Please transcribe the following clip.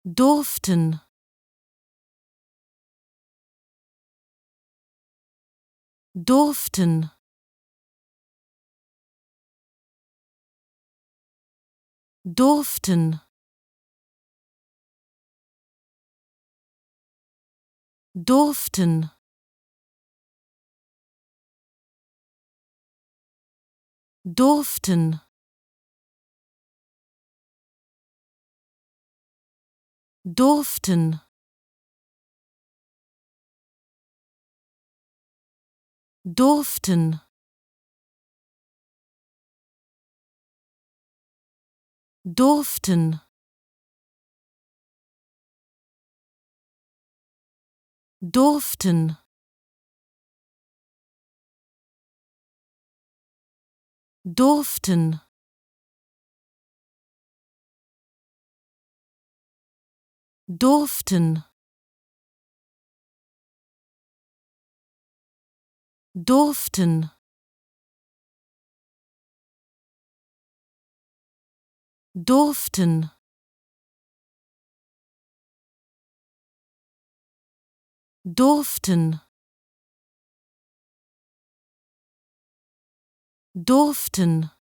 durften, durften, durften, durften, durften, durften, durften, durften, durften, durften, durften, durften, durften, durften, durften.